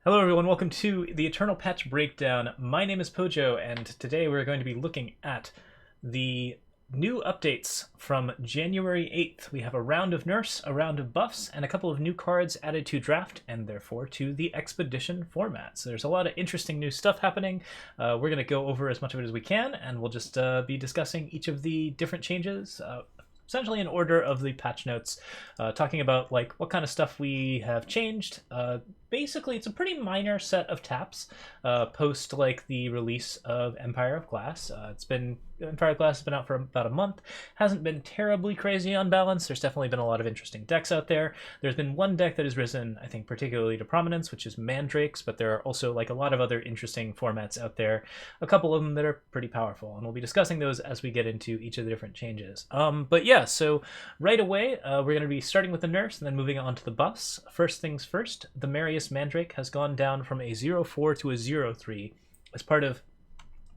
Hello everyone, welcome to the Eternal Patch Breakdown. My name is Pojo, and today we're going to be looking at the new updates from January 8th. We have a round of nerfs, a round of buffs, and a couple of new cards added to draft, and therefore to the Expedition format. So there's a lot of interesting new stuff happening. We're going to go over as much of it as we can, and we'll just be discussing each of the different changes, essentially in order of the patch notes, talking about like what kind of stuff we have changed. Basically, it's a pretty minor set of taps post like the release of Empire of Glass. Empire of Glass has been out for about a month. Hasn't been terribly crazy on balance. There's definitely been a lot of interesting decks out there. There's been one deck that has risen, I think, particularly to prominence, which is Mandrakes, but there are also like a lot of other interesting formats out there. A couple of them that are pretty powerful, and we'll be discussing those as we get into each of the different changes. But yeah, so right away, we're going to be starting with the nerfs and then moving on to the buffs. First things first, the Merriest Mandrake has gone down from a 0-4 to a 0-3 as part of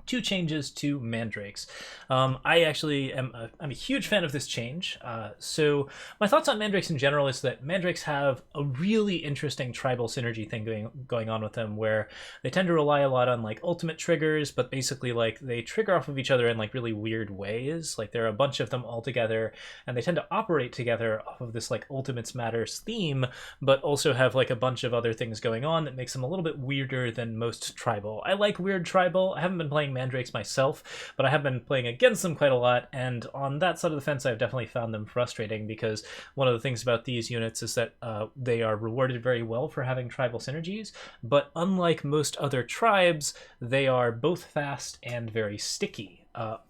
two changes to Mandrakes. I actually am I'm a huge fan of this change. So my thoughts on Mandrakes in general is that Mandrakes have a really interesting tribal synergy thing going on with them, where they tend to rely a lot on like ultimate triggers, but basically like they trigger off of each other in like really weird ways. Like there are a bunch of them all together, and they tend to operate together off of this like Ultimates Matters theme, but also have like a bunch of other things going on that makes them a little bit weirder than most tribal. I like weird tribal. I haven't been playing Mandrakes myself, but I have been playing against them quite a lot, and on that side of the fence I've definitely found them frustrating, because one of the things about these units is that they are rewarded very well for having tribal synergies, but unlike most other tribes, they are both fast and very sticky.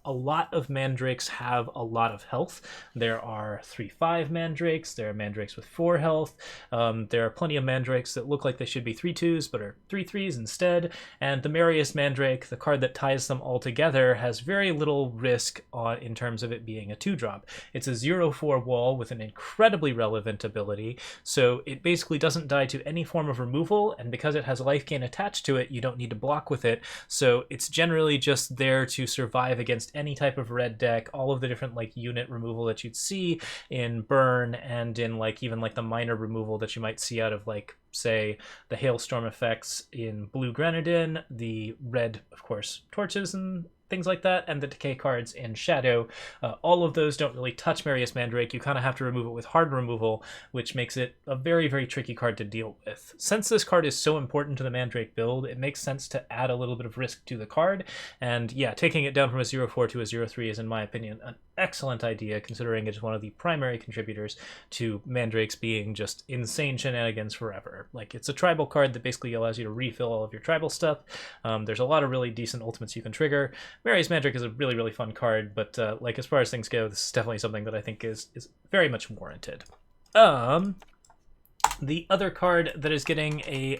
A lot of Mandrakes have a lot of health. There are 3/5 Mandrakes, there are Mandrakes with 4 health, there are plenty of Mandrakes that look like they should be 3/2s but are 3/3s instead, and the Merriest Mandrake, the card that ties them all together, has very little risk in terms of it being a 2-drop. It's a 0-4 wall with an incredibly relevant ability, so it basically doesn't die to any form of removal, and because it has life gain attached to it, you don't need to block with it, so it's generally just there to survive against any type of red deck. All of the different like unit removal that you'd see in Burn, and in like even like the minor removal that you might see out of like say the hailstorm effects in Blue Grenadin, the red of course torches and things like that, and the decay cards in Shadow. All of those don't really touch Merriest Mandrake. You kind of have to remove it with hard removal, which makes it a very, very tricky card to deal with. Since this card is so important to the Mandrake build, it makes sense to add a little bit of risk to the card, and yeah, taking it down from a 0-4 to a 0-3 is, in my opinion, an excellent idea, considering it is one of the primary contributors to Mandrakes being just insane shenanigans forever. Like, it's a tribal card that basically allows you to refill all of your tribal stuff. There's a lot of really decent ultimates you can trigger. Merriest Mandrake is a really, really fun card, but like as far as things go, this is definitely something that I think is very much warranted. The other card that is getting a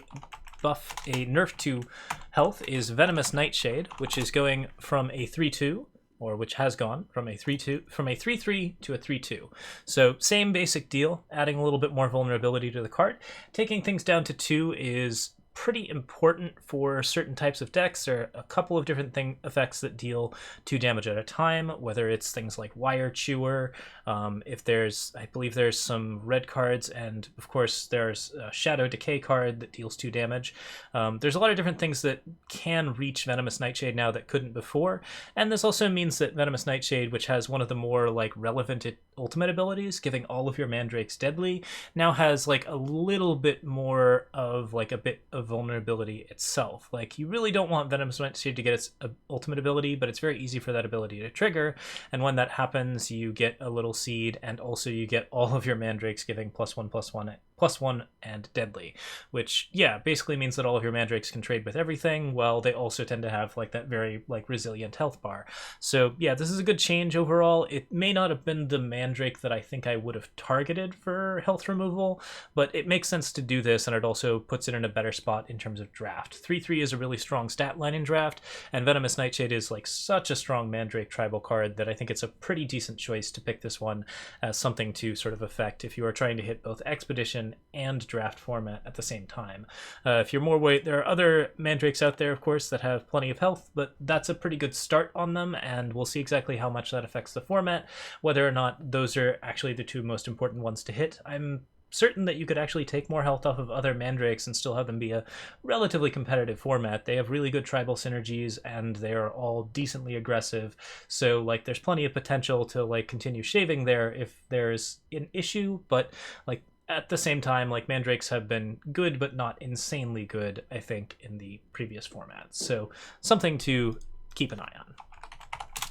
buff, a nerf to health, is Venomous Nightshade, which is going from a 3-2, or which has gone from a 3-3 to a 3-2. So same basic deal, adding a little bit more vulnerability to the card. Taking things down to 2 is pretty important for certain types of decks. There are a couple of different effects that deal 2 damage at a time, whether it's things like Wire Chewer, I believe there's some red cards, and of course there's a Shadow Decay card that deals 2 damage. There's a lot of different things that can reach Venomous Nightshade now that couldn't before, and this also means that Venomous Nightshade, which has one of the more like relevant ultimate abilities, giving all of your Mandrakes deadly, now has like a little bit more of like a bit of vulnerability itself. Like, you really don't want Venomous Nightshade to get its ultimate ability, but it's very easy for that ability to trigger, and when that happens you get a little seed, and also you get all of your Mandrakes giving +1/+1 and deadly, which yeah basically means that all of your Mandrakes can trade with everything, while they also tend to have like that very like resilient health bar. So yeah, this is a good change overall. It may not have been the Mandrake that I think I would have targeted for health removal, but it makes sense to do this, and it also puts it in a better spot in terms of draft. 3/3 is a really strong stat line in draft, and Venomous Nightshade is like such a strong Mandrake tribal card that I think it's a pretty decent choice to pick this one as something to sort of affect if you are trying to hit both Expedition and draft format at the same time. If you're more weight, there are other Mandrakes out there, of course, that have plenty of health, but that's a pretty good start on them, and we'll see exactly how much that affects the format, whether or not those are actually the 2 most important ones to hit. I'm certain that you could actually take more health off of other Mandrakes and still have them be a relatively competitive format. They have really good tribal synergies, and they are all decently aggressive, so like there's plenty of potential to like continue shaving there if there's an issue, but like at the same time, like Mandrakes have been good but not insanely good, I think, in the previous formats, so something to keep an eye on.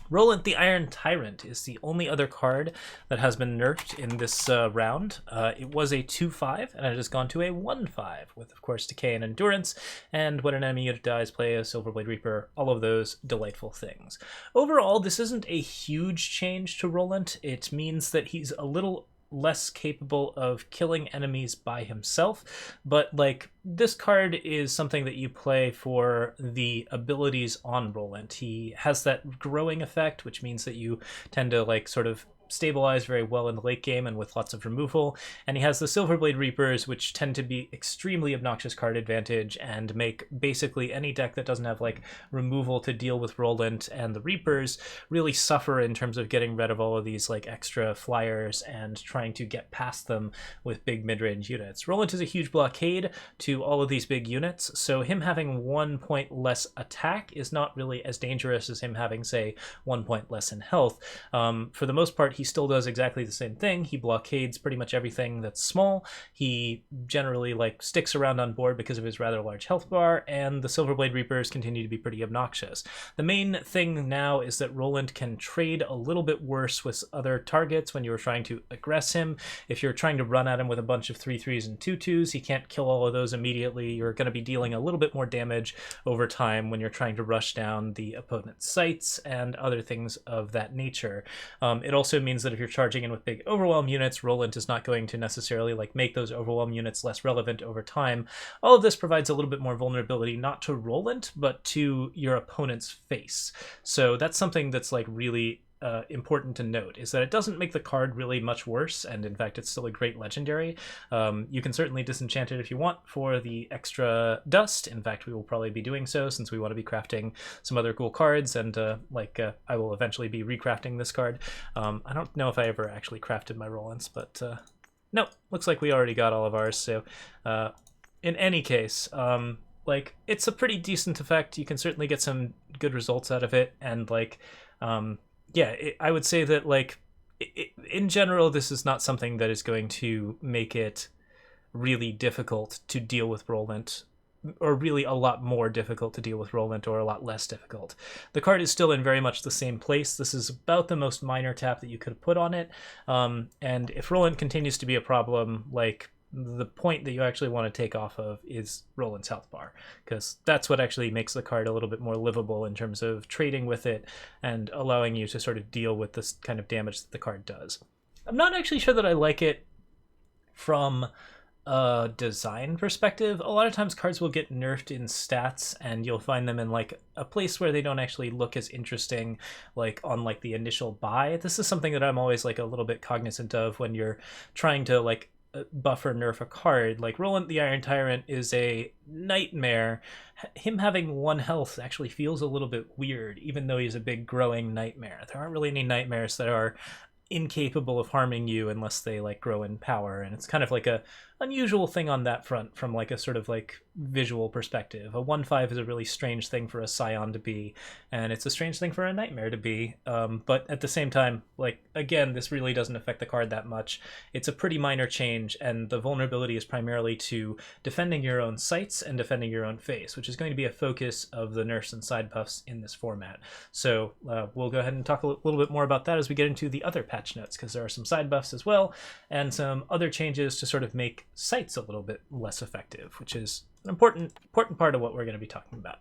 Roland the Iron Tyrant is the only other card that has been nerfed in this round. It was a 2/5, and it has gone to a 1/5, with, of course, Decay and Endurance, and when an enemy unit dies, play a Silverblade Reaper, all of those delightful things. Overall, this isn't a huge change to Roland. It means that he's a little less capable of killing enemies by himself, but like this card is something that you play for the abilities on Roland. He has that growing effect, which means that you tend to like sort of stabilize very well in the late game and with lots of removal, and he has the Silverblade Reapers, which tend to be extremely obnoxious card advantage and make basically any deck that doesn't have like removal to deal with Roland and the Reapers really suffer in terms of getting rid of all of these like extra flyers and trying to get past them with big mid-range units. Roland is a huge blockade to all of these big units, so him having 1 point less attack is not really as dangerous as him having, say, 1 point less in health. For the most part, he still does exactly the same thing. He blockades pretty much everything that's small. He generally like sticks around on board because of his rather large health bar, and the Silverblade Reapers continue to be pretty obnoxious. The main thing now is that Roland can trade a little bit worse with other targets when you're trying to aggress him. If you're trying to run at him with a bunch of 3/3s and 2/2s, he can't kill all of those immediately. You're going to be dealing a little bit more damage over time when you're trying to rush down the opponent's sights and other things of that nature. It also means that if you're charging in with big overwhelm units, Roland is not going to necessarily like make those overwhelm units less relevant over time. All of this provides a little bit more vulnerability, not to Roland, but to your opponent's face. So that's something that's like really important to note, is that it doesn't make the card really much worse, and in fact it's still a great legendary. You can certainly disenchant it if you want for the extra dust. In fact, we will probably be doing so since we want to be crafting some other cool cards, and I will eventually be recrafting this card. I don't know if I ever actually crafted my Rolands, but no, looks like we already got all of ours, so in any case, like it's a pretty decent effect. You can certainly get some good results out of it, and like yeah, I would say that like in general, this is not something that is going to make it really difficult to deal with Roland, or really a lot more difficult to deal with Roland, or a lot less difficult. The card is still in very much the same place. This is about the most minor tap that you could put on it, and if Roland continues to be a problem, like the point that you actually want to take off of is Roland's health bar, because that's what actually makes the card a little bit more livable in terms of trading with it and allowing you to sort of deal with this kind of damage that the card does. I'm not actually sure that I like it from a design perspective. A lot of times cards will get nerfed in stats, and you'll find them in like a place where they don't actually look as interesting like on like the initial buy. This is something that I'm always like a little bit cognizant of when you're trying to like buff or nerf a card. Like Roland the Iron Tyrant is a nightmare. Him having 1 health actually feels a little bit weird, even though he's a big growing nightmare. There aren't really any nightmares that are incapable of harming you unless they like grow in power, and it's kind of like a unusual thing on that front from like a sort of like visual perspective. A 1/5 is a really strange thing for a Scion to be, and it's a strange thing for a Nightmare to be, but at the same time, like again, this really doesn't affect the card that much. It's a pretty minor change, and the vulnerability is primarily to defending your own sights and defending your own face, which is going to be a focus of the nerfs and side buffs in this format. So we'll go ahead and talk a little bit more about that as we get into the other patch notes, because there are some side buffs as well and some other changes to sort of make sights a little bit less effective, which is an important part of what we're going to be talking about.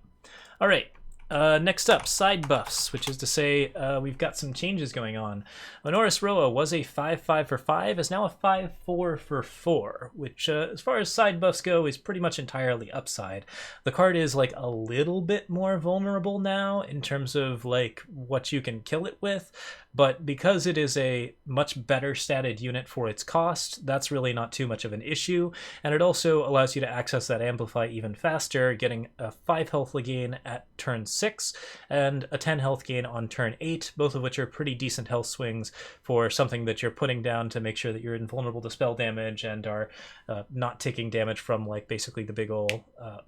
All right, next up, side buffs, which is to say we've got some changes going on. Honoris Roa was a 5/5 for 5, is now a 5/4 for 4, which as far as side buffs go is pretty much entirely upside. The card is like a little bit more vulnerable now in terms of like what you can kill it with, but because it is a much better statted unit for its cost, that's really not too much of an issue, and it also allows you to access that Amplify even faster, getting a 5 health gain at turn 6 and a 10 health gain on turn 8, both of which are pretty decent health swings for something that you're putting down to make sure that you're invulnerable to spell damage and are not taking damage from like basically the big ol'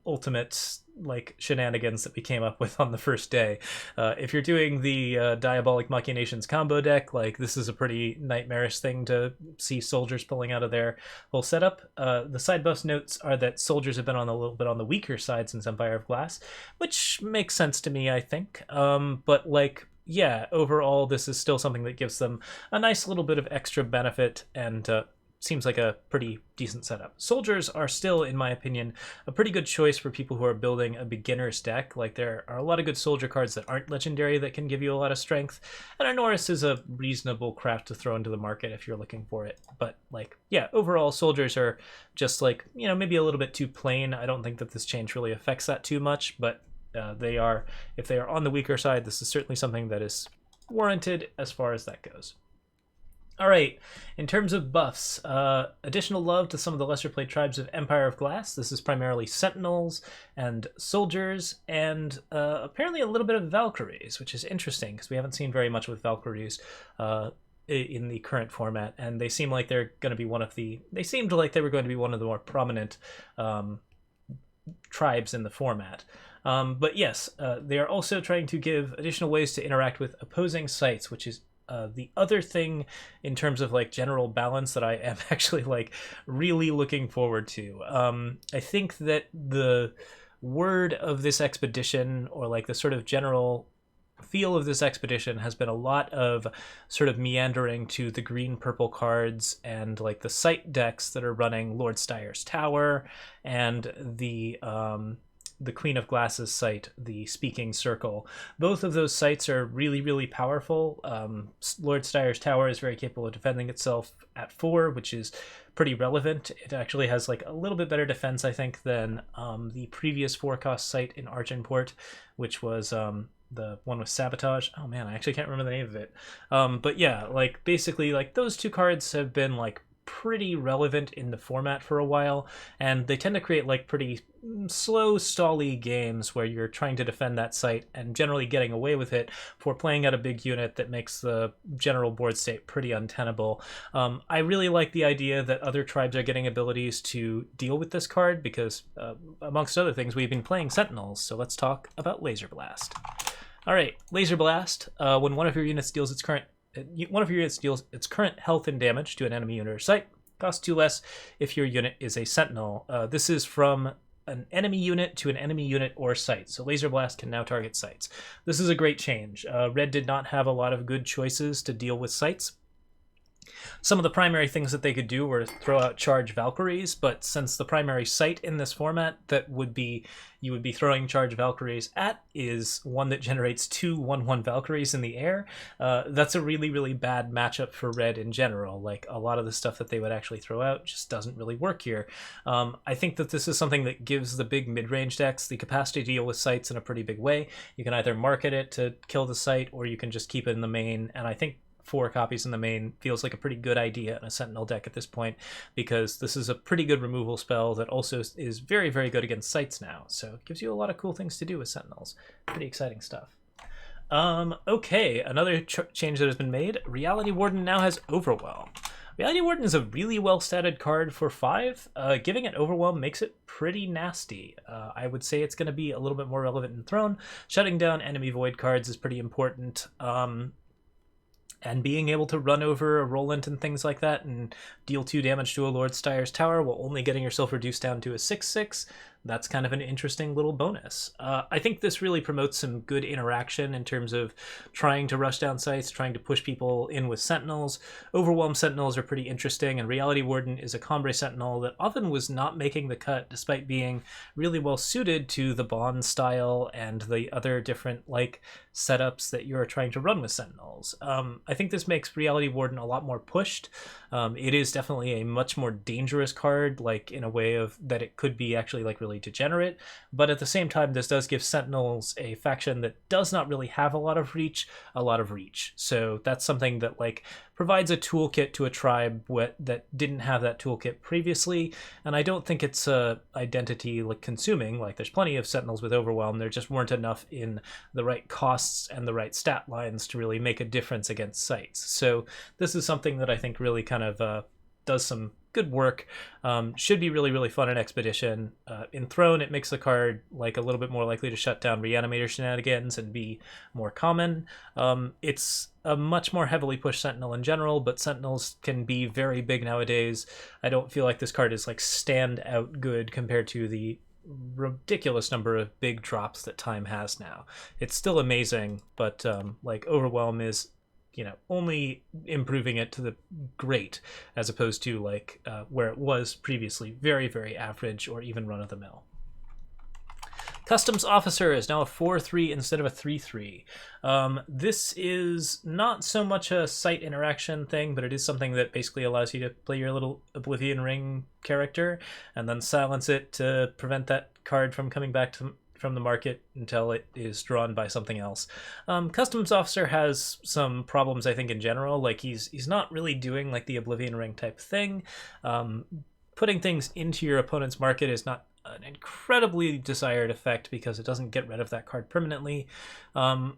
ultimate like shenanigans that we came up with on the first day. If you're doing the Diabolic Machinations combo deck, like this is a pretty nightmarish thing to see soldiers pulling out of their whole setup. The side buffs notes are that soldiers have been on a little bit on the weaker side since Empire of Glass, which makes sense to me, I think. But like, yeah, overall this is still something that gives them a nice little bit of extra benefit and seems like a pretty decent setup. Soldiers are still, in my opinion, a pretty good choice for people who are building a beginner's deck. Like, there are a lot of good soldier cards that aren't legendary that can give you a lot of strength, and a Norris is a reasonable craft to throw into the market if you're looking for it. But, like, yeah, overall, soldiers are just, like, you know, maybe a little bit too plain. I don't think that this change really affects that too much, but they are, if they are on the weaker side, this is certainly something that is warranted as far as that goes. All right, in terms of buffs, additional love to some of the lesser played tribes of Empire of Glass. This is primarily Sentinels and Soldiers, and apparently a little bit of Valkyries, which is interesting because we haven't seen very much with Valkyries in the current format, and they seem like they're going to be one of the. They seemed like they were going to be one of the more prominent tribes in the format. But yes, they are also trying to give additional ways to interact with opposing sites, which is the other thing in terms of like general balance that I am actually like really looking forward to. I think that the word of this expedition, or like the sort of general feel of this expedition, has been a lot of sort of meandering to the green purple cards and like the site decks that are running Lord Steyer's Tower and the Queen of Glass's site, the Speaking Circle. Both of those sites are really, really powerful. Lord Steyer's Tower is very capable of defending itself at 4, which is pretty relevant. It actually has like a little bit better defense, I think, than the previous 4-cost site in Argenport, which was the one with Sabotage. Oh man, I actually can't remember the name of it. But yeah, like basically like those 2 cards have been like pretty relevant in the format for a while, and they tend to create like pretty slow, stally games where you're trying to defend that site and generally getting away with it for playing out a big unit that makes the general board state pretty untenable. I really like the idea that other tribes are getting abilities to deal with this card because, amongst other things, we've been playing Sentinels, so let's talk about Laser Blast. All right, Laser Blast, when one of your units deals its current health and damage to an enemy unit or site, costs 2 less if your unit is a Sentinel. This is from an enemy unit to an enemy unit or site, so Laser Blast can now target sites. This is a great change. Red did not have a lot of good choices to deal with sites. Some of the primary things that they could do were throw out Charge Valkyries, but since the primary site in this format that you would be throwing Charge Valkyries at is one that generates 2 1/1 Valkyries in the air, that's a really, really bad matchup for Red in general. Like, a lot of the stuff that they would actually throw out just doesn't really work here. I think that this is something that gives the big mid-range decks the capacity to deal with sites in a pretty big way. You can either market it to kill the site, or you can just keep it in the main, and I think 4 copies in the main feels like a pretty good idea in a Sentinel deck at this point, because this is a pretty good removal spell that also is very, very good against sites now. So it gives you a lot of cool things to do with Sentinels. Pretty exciting stuff. Okay, another change that has been made. Reality Warden now has Overwhelm. Reality Warden is a really well-statted card for 5. Giving it Overwhelm makes it pretty nasty. I would say it's going to be a little bit more relevant in Throne. Shutting down enemy Void cards is pretty important. And being able to run over a Roland and things like that and deal 2 damage to a Lord Steyer's Tower while only getting yourself reduced down to a 6/6, that's kind of an interesting little bonus. I think this really promotes some good interaction in terms of trying to rush down sites, trying to push people in with Sentinels. Overwhelmed Sentinels are pretty interesting, and Reality Warden is a Combre Sentinel that often was not making the cut despite being really well suited to the Bond style and the other different like setups that you're trying to run with Sentinels. I think this makes Reality Warden a lot more pushed. It is definitely a much more dangerous card, like in a way of that it could be actually like really really degenerate, but at the same time, this does give Sentinels a faction that does not really have a lot of reach. So that's something that like provides a toolkit to a tribe that didn't have that toolkit previously, and I don't think it's a identity like consuming. Like there's plenty of Sentinels with Overwhelm, there just weren't enough in the right costs and the right stat lines to really make a difference against sites. So this is something that I think really kind of does some good work. Should be really, really fun in Expedition. In Throne, it makes the card like a little bit more likely to shut down Reanimator shenanigans and be more common. It's a much more heavily pushed Sentinel in general, but Sentinels can be very big nowadays. I don't feel like this card is like stand out good compared to the ridiculous number of big drops that Time has now. It's still amazing, but like Overwhelm is only improving it to the great, as opposed to like where it was previously very, very average or even run-of-the-mill. Customs Officer is now a 4/3 instead of a 3/3. This is not so much a site interaction thing, but it is something that basically allows you to play your little Oblivion Ring character and then silence it to prevent that card from coming back from the market until it is drawn by something else. Customs Officer has some problems, I think, in general. Like he's not really doing like the Oblivion Ring type thing. Putting things into your opponent's market is not an incredibly desired effect because it doesn't get rid of that card permanently.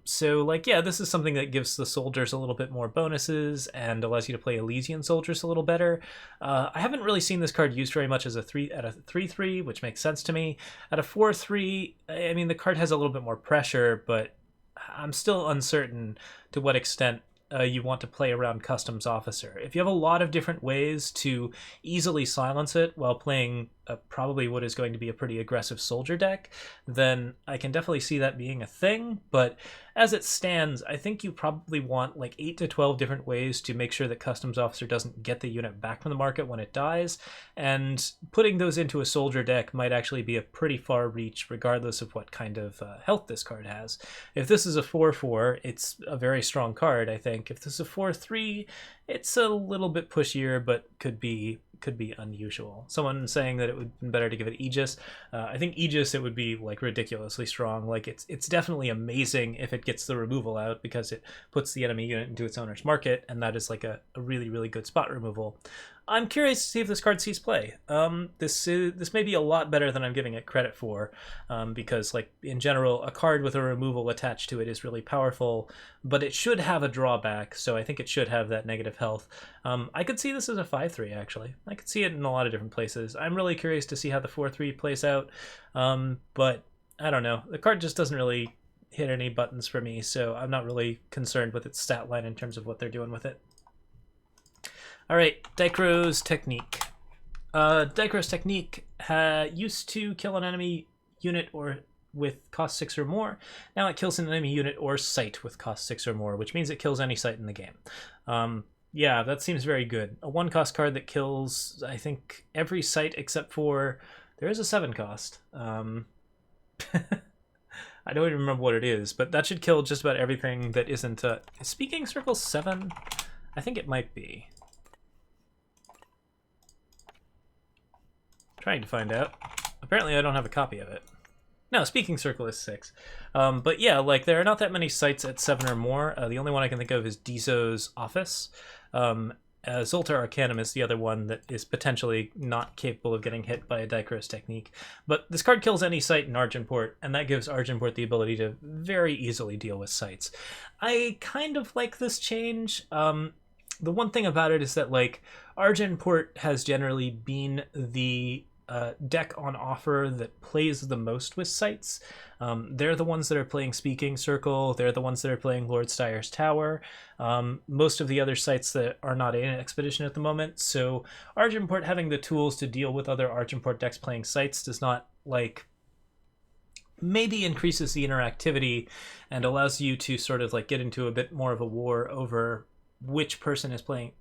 So like, yeah, this is something that gives the soldiers a little bit more bonuses and allows you to play Elysian soldiers a little better. I haven't really seen this card used very much as a 3/3, which makes sense to me. At a 4/3, I mean, the card has a little bit more pressure, but I'm still uncertain to what extent you want to play around Customs Officer. If you have a lot of different ways to easily silence it while playing probably what is going to be a pretty aggressive soldier deck, then I can definitely see that being a thing. But as it stands, I think you probably want like 8 to 12 different ways to make sure that Customs Officer doesn't get the unit back from the market when it dies, and putting those into a soldier deck might actually be a pretty far reach regardless of what kind of health this card has. If this is a 4/4, it's a very strong card, I think. If this is a 4/3, it's a little bit pushier, but could be unusual. Someone saying that it would be better to give it Aegis. I think Aegis, it would be like ridiculously strong. Like it's definitely amazing if it gets the removal out, because it puts the enemy unit into its owner's market, and that is like a really, really good spot removal. I'm curious to see if this card sees play. This may be a lot better than I'm giving it credit for, because like in general, a card with a removal attached to it is really powerful, but it should have a drawback, so I think it should have that negative health. I could see this as a 5/3 actually. I could see it in a lot of different places. I'm really curious to see how the 4/3 plays out, but I don't know. The card just doesn't really hit any buttons for me, so I'm not really concerned with its stat line in terms of what they're doing with it. All right, Dikro's Technique. Dikro's Technique used to kill an enemy unit or with cost 6 or more. Now it kills an enemy unit or site with cost 6 or more, which means it kills any site in the game. Yeah, that seems very good. A 1-cost card that kills, I think, every site except for... There is a 7-cost. I don't even remember what it is, but that should kill just about everything that isn't... Is Speaking Circle 7? I think it might be. Trying to find out. Apparently I don't have a copy of it. No, Speaking Circle is 6. But yeah, like there are not that many sites at 7 or more. The only one I can think of is Dizo's Office. Zoltar Arcanum is the other one that is potentially not capable of getting hit by a Dikro's Technique. But this card kills any site in Argenport, and that gives Argenport the ability to very easily deal with sites. I kind of like this change. The one thing about it is that like Argenport has generally been the deck on offer that plays the most with sites. They're the ones that are playing Speaking Circle. They're the ones that are playing Lord Styre's Tower. Most of the other sites that are not in Expedition at the moment. So Argenport having the tools to deal with other Argenport decks playing sites does not like maybe increases the interactivity and allows you to sort of like get into a bit more of a war over which person is playing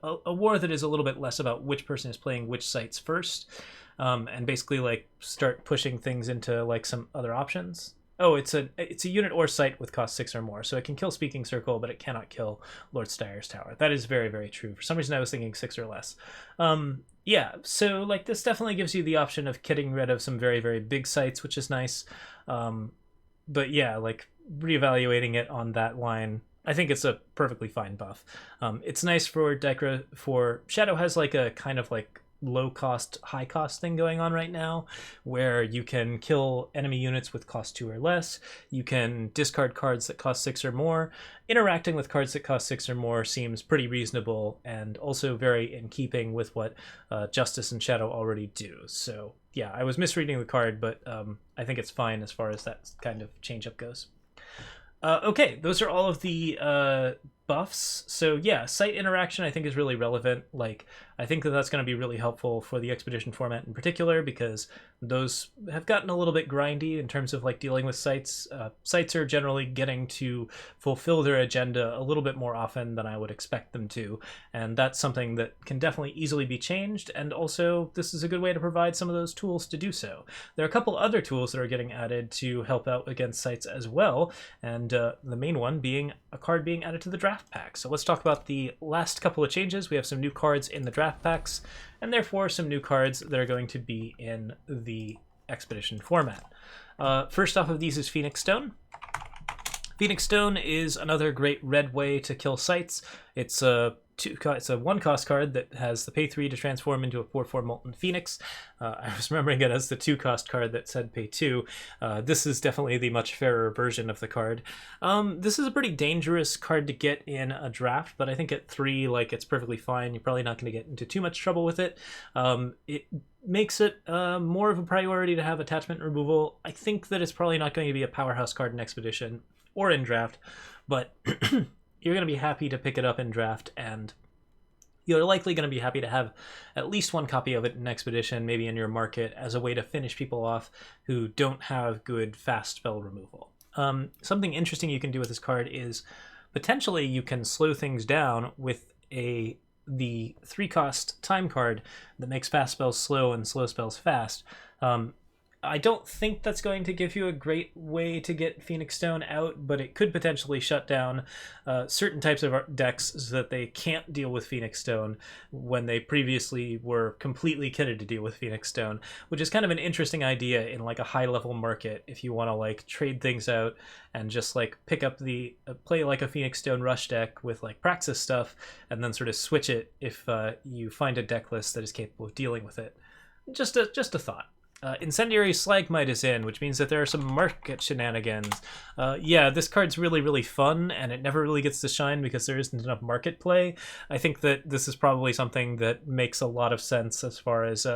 a war that is a little bit less about which person is playing which sites first, and basically like start pushing things into like some other options. Oh, it's a unit or site with cost 6 or more, so it can kill Speaking Circle, but it cannot kill Lord Styre's Tower. That is very, very true. For some reason, I was thinking 6 or less. Yeah, so like this definitely gives you the option of getting rid of some very, very big sites, which is nice. But yeah, like reevaluating it on that line, I think it's a perfectly fine buff. It's nice for Dikro. For Shadow has like a kind of like low cost, high cost thing going on right now, where you can kill enemy units with cost 2 or less. You can discard cards that cost 6 or more. Interacting with cards that cost 6 or more seems pretty reasonable and also very in keeping with what Justice and Shadow already do. So yeah, I was misreading the card, but I think it's fine as far as that kind of change up goes. Okay, those are all of the buffs. So yeah, site interaction I think is really relevant. Like, I think that that's going to be really helpful for the expedition format in particular, because those have gotten a little bit grindy in terms of like dealing with sites. Sites are generally getting to fulfill their agenda a little bit more often than I would expect them to, and that's something that can definitely easily be changed. And also, this is a good way to provide some of those tools to do so. There are a couple other tools that are getting added to help out against sites as well, and the main one being a card being added to the draft pack. So let's talk about the last couple of changes. We have some new cards in the draft packs, and therefore some new cards that are going to be in the expedition format. First off of these is Phoenix Stone. Phoenix Stone is another great red way to kill sites. It's a 1-cost card that has the pay 3 to transform into a 4/4 Molten Phoenix. I was remembering it as the 2-cost card that said pay 2. This is definitely the much fairer version of the card. This is a pretty dangerous card to get in a draft, but I think at 3, like, it's perfectly fine. You're probably not going to get into too much trouble with it. It makes it more of a priority to have attachment removal. I think that it's probably not going to be a powerhouse card in Expedition or in draft, but you're going to be happy to pick it up in draft, and you're likely going to be happy to have at least one copy of it in Expedition, maybe in your market, as a way to finish people off who don't have good fast spell removal. Something interesting you can do with this card is potentially you can slow things down with the 3-cost time card that makes fast spells slow and slow spells fast. I don't think that's going to give you a great way to get Phoenix Stone out, but it could potentially shut down certain types of decks so that they can't deal with Phoenix Stone when they previously were completely kitted to deal with Phoenix Stone, which is kind of an interesting idea in like a high-level market if you want to like trade things out and just like pick up the play like a Phoenix Stone rush deck with like Praxis stuff and then sort of switch it if you find a deck list that is capable of dealing with it. Just a thought. Incendiary Slagmite is in, which means that there are some market shenanigans. Yeah, this card's really, really fun, and it never really gets to shine because there isn't enough market play. I think that this is probably something that makes a lot of sense as far as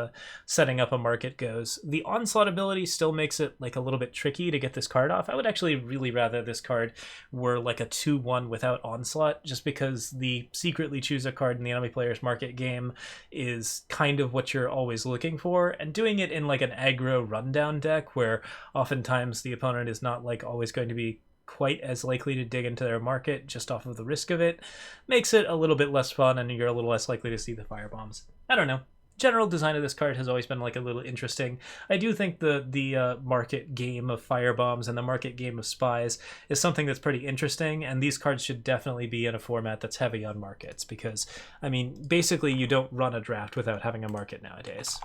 setting up a market goes. The Onslaught ability still makes it like a little bit tricky to get this card off. I would actually really rather this card were like a 2/1 without Onslaught, just because the secretly choose a card in the enemy player's market game is kind of what you're always looking for, and doing it in like an aggro rundown deck where oftentimes the opponent is not like always going to be quite as likely to dig into their market just off of the risk of it makes it a little bit less fun, and you're a little less likely to see the firebombs. I don't know. General design of this card has always been like a little interesting. I do think the market game of firebombs and the market game of spies is something that's pretty interesting, and these cards should definitely be in a format that's heavy on markets because, I mean, basically you don't run a draft without having a market nowadays.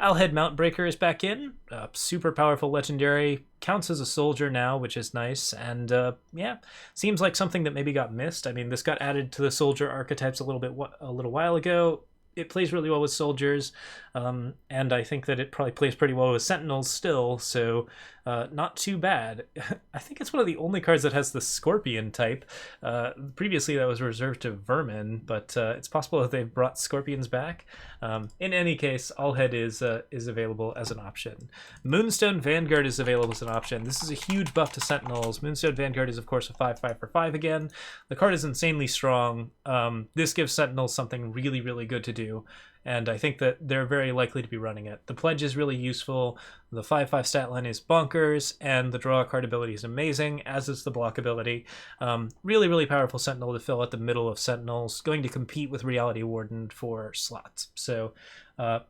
Owlhead Mountbreaker is back in. Super powerful legendary. Counts as a soldier now, which is nice. And yeah, seems like something that maybe got missed. I mean, this got added to the soldier archetypes a little while ago. It plays really well with soldiers, and I think that it probably plays pretty well with Sentinels still, so not too bad. I think it's one of the only cards that has the Scorpion type. Previously that was reserved to Vermin, but it's possible that they've brought Scorpions back. In any case, Allhead is available as an option. Moonstone Vanguard is available as an option. This is a huge buff to Sentinels. Moonstone Vanguard is, of course, a 5/5 for 5 again. The card is insanely strong. This gives Sentinels something really, really good to do, and I think that they're very likely to be running it. The pledge is really useful, the 5/5 stat line is bonkers, and the draw card ability is amazing, as is the block ability. Really, really powerful Sentinel to fill at the middle of Sentinels, going to compete with Reality Warden for slots. So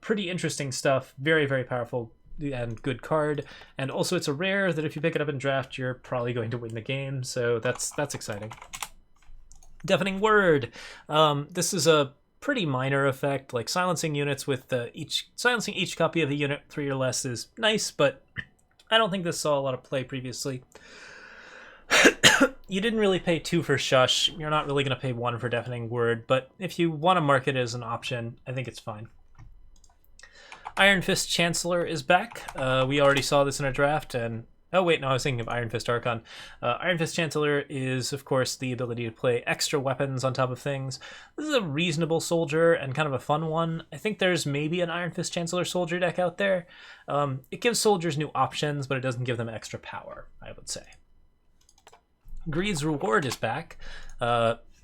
pretty interesting stuff, very, very powerful and good card, and also it's a rare that if you pick it up in draft, you're probably going to win the game, so that's exciting. Deafening Word. This is a pretty minor effect, like silencing units with silencing each copy of a unit 3 or less is nice, but I don't think this saw a lot of play previously. You didn't really pay 2 for Shush. You're not really going to pay 1 for Deafening Word, but if you want to mark it as an option, I think it's fine. Iron Fist Chancellor is back. We already saw this in a draft, and oh wait, no, I was thinking of Iron Fist Archon. Iron Fist Chancellor is, of course, the ability to play extra weapons on top of things. This is a reasonable soldier and kind of a fun one. I think there's maybe an Iron Fist Chancellor soldier deck out there. It gives soldiers new options, but it doesn't give them extra power, I would say. Greed's Reward is back.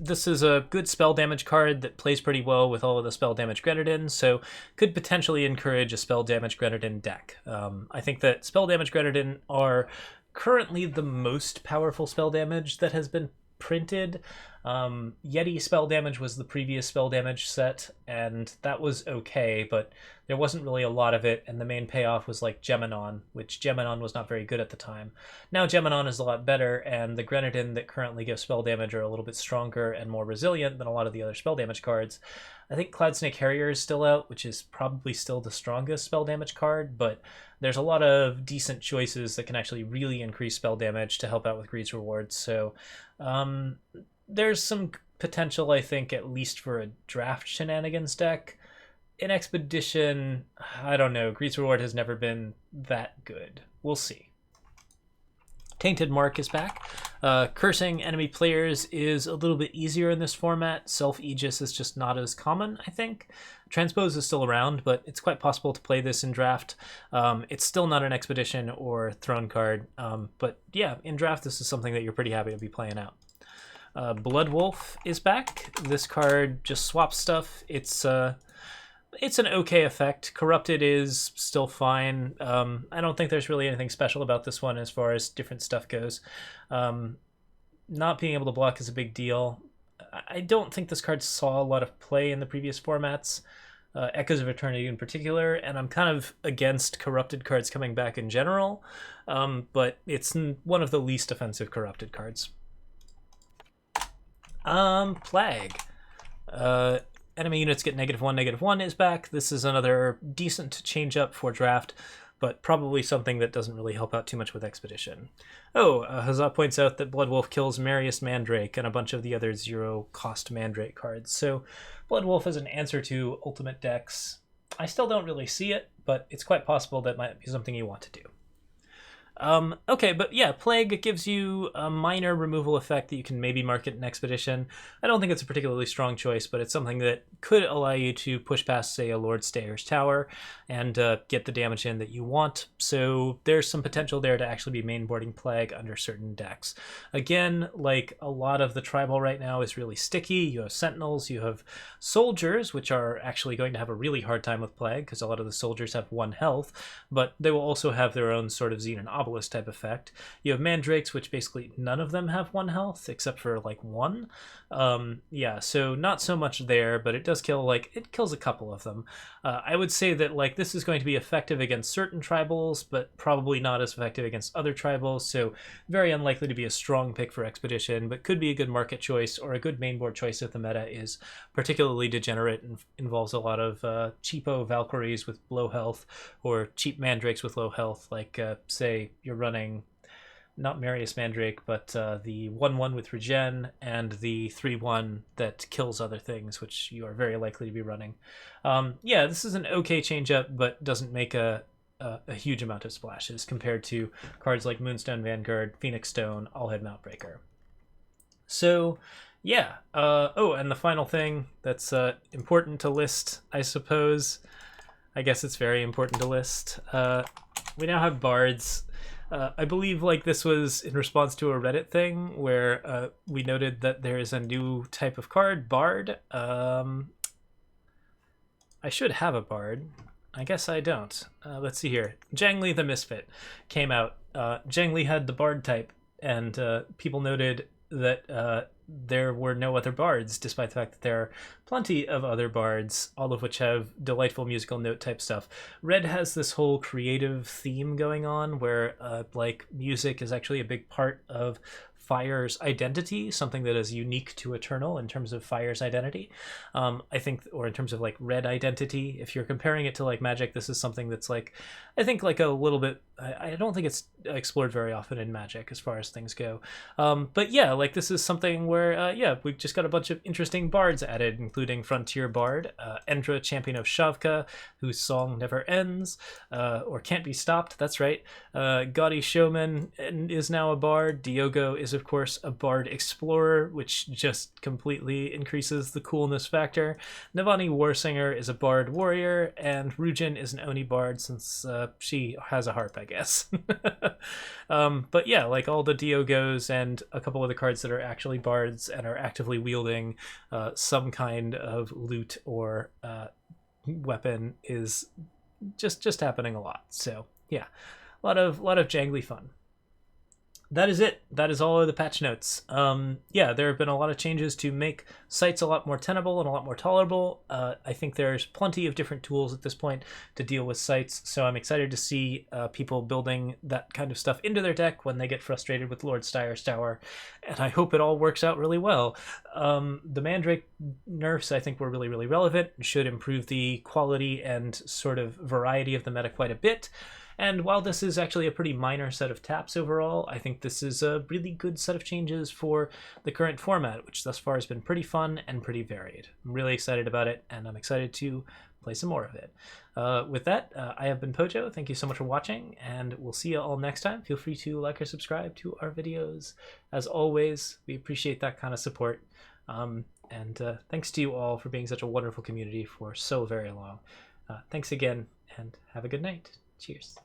This is a good spell damage card that plays pretty well with all of the spell damage granted in, so could potentially encourage a spell damage granted in deck. I think that spell damage granted in are currently the most powerful spell damage that has been printed. Yeti spell damage was the previous spell damage set, and that was okay, but there wasn't really a lot of it, and the main payoff was like Geminon, which Geminon was not very good at the time. Now Geminon is a lot better, and the Grenadin that currently give spell damage are a little bit stronger and more resilient than a lot of the other spell damage cards. I think Cloudsnake Harrier is still out, which is probably still the strongest spell damage card, but there's a lot of decent choices that can actually really increase spell damage to help out with Greed's Rewards, so there's some potential, I think, at least for a draft shenanigans deck. In Expedition, I don't know. Greed's Reward has never been that good. We'll see. Tainted Mark is back. Cursing enemy players is a little bit easier in this format. Self-Aegis is just not as common, I think. Transpose is still around, but it's quite possible to play this in draft. It's still not an Expedition or Throne card, but yeah, in draft this is something that you're pretty happy to be playing out. Blood Wolf is back. This card just swaps stuff. It's an okay effect. Corrupted is still fine. I don't think there's really anything special about this one as far as different stuff goes. Not being able to block is a big deal. I don't think this card saw a lot of play in the previous formats, Echoes of Eternity in particular, and I'm kind of against corrupted cards coming back in general, but it's one of the least offensive corrupted cards. Plague. Enemy units get -1/-1 is back. This is another decent change up for draft, but probably something that doesn't really help out too much with Expedition. Oh, Huzzah points out that Blood Wolf kills Marius Mandrake and a bunch of the other 0-cost Mandrake cards. So Blood Wolf is an answer to ultimate decks. I still don't really see it, but it's quite possible that might be something you want to do. Okay, but yeah, Plague gives you a minor removal effect that you can maybe market in Expedition. I don't think it's a particularly strong choice, but it's something that could allow you to push past, say, a Lord Stayer's Tower and get the damage in that you want. So there's some potential there to actually be mainboarding Plague under certain decks. Again, like a lot of the tribal right now is really sticky. You have Sentinels, you have Soldiers, which are actually going to have a really hard time with Plague because a lot of the Soldiers have 1 health, but they will also have their own sort of Xenon Obelisk type effect. You have Mandrakes, which basically none of them have 1 health except for like 1. Yeah, so not so much there, but it does kill, like, it kills a couple of them. I would say that like this is going to be effective against certain tribals, but probably not as effective against other tribals, so very unlikely to be a strong pick for Expedition, but could be a good market choice or a good mainboard choice if the meta is particularly degenerate and involves a lot of cheapo Valkyries with low health or cheap Mandrakes with low health, like say you're running not Marius Mandrake, but the 1/1 with regen and the 3/1 that kills other things, which you are very likely to be running. Yeah, this is an okay change up, but doesn't make a huge amount of splashes compared to cards like Moonstone Vanguard, Phoenix Stone, Allhead Mountbreaker. So yeah, oh, and the final thing that's important to list, I suppose, I guess it's very important to list, we now have bards. I believe like this was in response to a Reddit thing where we noted that there is a new type of card, Bard. I should have a Bard. I guess I don't. Let's see here. Zhangli the Misfit came out. Zhangli had the Bard type, and people noted that there were no other bards, despite the fact that there are plenty of other bards, all of which have delightful musical note type stuff. Red has this whole creative theme going on where like music is actually a big part of Fire's identity, something that is unique to Eternal in terms of Fire's identity. I think, or in terms of like Red identity, if you're comparing it to like Magic, this is something that's like, I think like a little bit, I don't think it's explored very often in Magic as far as things go. But yeah, like this is something where, yeah, we've just got a bunch of interesting bards added, including Frontier Bard, Endra, Champion of Shavka, whose song never ends, or can't be stopped, that's right. Gaudy Showman is now a bard. Diogo is, of course, a bard explorer, which just completely increases the coolness factor. Navani Warsinger is a bard warrior, and Rujin is an Oni bard since she has a harp, I guess. But yeah, like all the Diogos and a couple of the cards that are actually bards and are actively wielding some kind of loot or weapon is just happening a lot. So yeah, a lot of jangly fun. That is it. That is all of the patch notes. Yeah, there have been a lot of changes to make sites a lot more tenable and a lot more tolerable. I think there's plenty of different tools at this point to deal with sites, so I'm excited to see people building that kind of stuff into their deck when they get frustrated with Lord Styre's Tower, and I hope it all works out really well. The Mandrake nerfs, I think, were really, really relevant and should improve the quality and sort of variety of the meta quite a bit. And while this is actually a pretty minor set of taps overall, I think this is a really good set of changes for the current format, which thus far has been pretty fun and pretty varied. I'm really excited about it, and I'm excited to play some more of it. With that, I have been Pojo. Thank you so much for watching, and we'll see you all next time. Feel free to like or subscribe to our videos. As always, we appreciate that kind of support. And thanks to you all for being such a wonderful community for so very long. Thanks again, and have a good night. Cheers.